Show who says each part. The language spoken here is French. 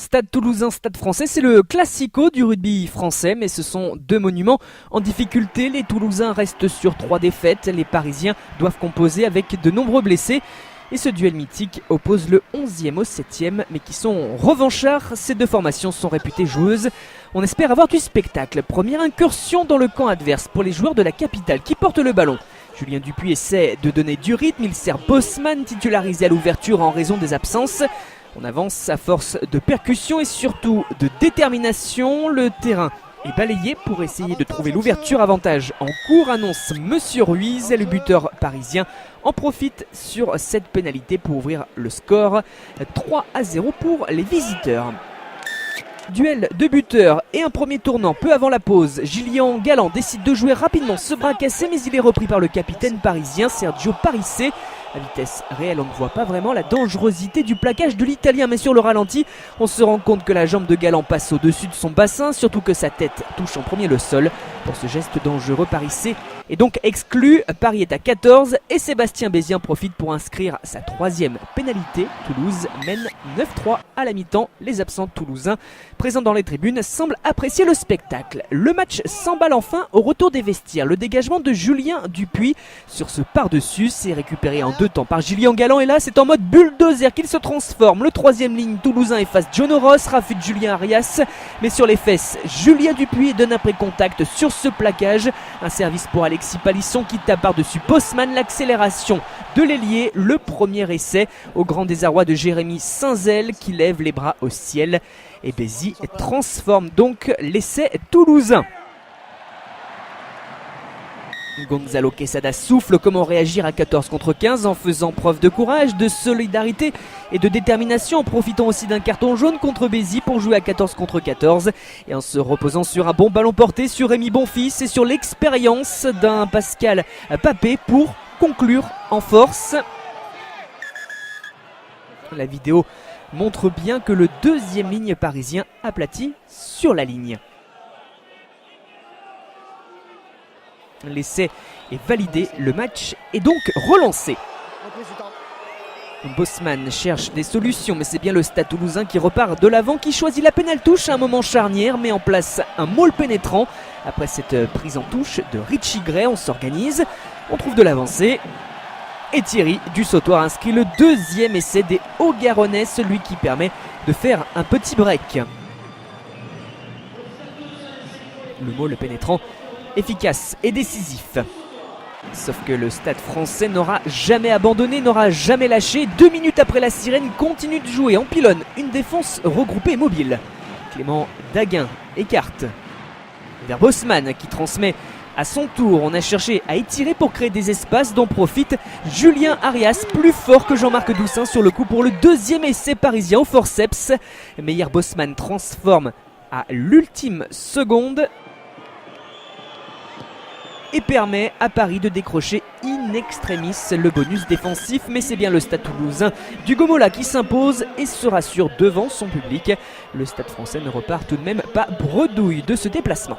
Speaker 1: Stade Toulousain, Stade Français, c'est le classico du rugby français, mais ce sont deux monuments en difficulté. Les Toulousains restent sur 3 défaites, les Parisiens doivent composer avec de nombreux blessés. Et ce duel mythique oppose le 11e au 7e, mais qui sont revanchards. Ces deux formations sont réputées joueuses. On espère avoir du spectacle. Première incursion dans le camp adverse pour les joueurs de la capitale qui portent le ballon. Julien Dupuis essaie de donner du rythme, il sert Bosman, titularisé à l'ouverture en raison des absences. On avance à force de percussion et surtout de détermination. Le terrain est balayé pour essayer de trouver l'ouverture. Avantage en cours, annonce Monsieur Ruiz. Le buteur parisien en profite sur cette pénalité pour ouvrir le score. 3-0 pour les visiteurs. Duel de buteurs et un premier tournant peu avant la pause. Julien Galland décide de jouer rapidement ce bras cassé, mais il est repris par le capitaine parisien Sergio Parisse. À vitesse réelle, on ne voit pas vraiment la dangerosité du plaquage de l'Italien, mais sur le ralenti, on se rend compte que la jambe de Galland passe au-dessus de son bassin, surtout que sa tête touche en premier le sol. Pour ce geste dangereux, Parisse est donc exclu. Paris est à 14 et Sébastien Bézien profite pour inscrire sa 3e pénalité. Toulouse mène 9-3 à la mi-temps. Les absents toulousains présents dans les tribunes semblent apprécier le spectacle. Le match s'emballe enfin au retour des vestiaires. Le dégagement de Julien Dupuis sur ce par-dessus, c'est récupéré en 2 temps par Julien Galland, et là c'est en mode bulldozer qu'il se transforme. Le 3e ligne toulousain efface John Ross, rafute Julien Arias, mais sur les fesses, Julien Dupuis donne après contact sur ce plaquage. Un service pour Alexis Palisson qui tape par-dessus Bosman. L'accélération de l'ailier, le premier essai au grand désarroi de Jérémy Saint-Zel qui lève les bras au ciel. Et Bézi transforme donc l'essai toulousain. Gonzalo Quesada souffle comment réagir à 14 contre 15 en faisant preuve de courage, de solidarité et de détermination, en profitant aussi d'un carton jaune contre Bézi pour jouer à 14 contre 14 et en se reposant sur un bon ballon porté sur Rémi Bonfils et sur l'expérience d'un Pascal Papé pour conclure en force. La vidéo montre bien que le 2e ligne parisien aplatit sur la ligne. L'essai est validé, le match est donc relancé. Bosman cherche des solutions, mais c'est bien le Stade Toulousain qui repart de l'avant, qui choisit la pénale touche à un moment charnière, met en place un maul pénétrant. Après cette prise en touche de Richie Gray, on s'organise, on trouve de l'avancée. Et Thierry Dussautoir inscrit le 2e essai des Hauts-Garonnais, celui qui permet de faire un petit break. Le maul pénétrant efficace et décisif. Sauf que le Stade français n'aura jamais abandonné, n'aura jamais lâché. 2 minutes après la sirène, continue de jouer en pylône. Une défense regroupée et mobile. Clément Daguin écarte vers Bosman qui transmet à son tour. On a cherché à étirer pour créer des espaces dont profite Julien Arias, plus fort que Jean-Marc Doussin sur le coup pour le 2e essai parisien au forceps. Meyer Bosman transforme à l'ultime seconde et permet à Paris de décrocher in extremis le bonus défensif. Mais c'est bien le Stade Toulousain d'Hugo Mola qui s'impose et se rassure devant son public. Le Stade français ne repart tout de même pas bredouille de ce déplacement.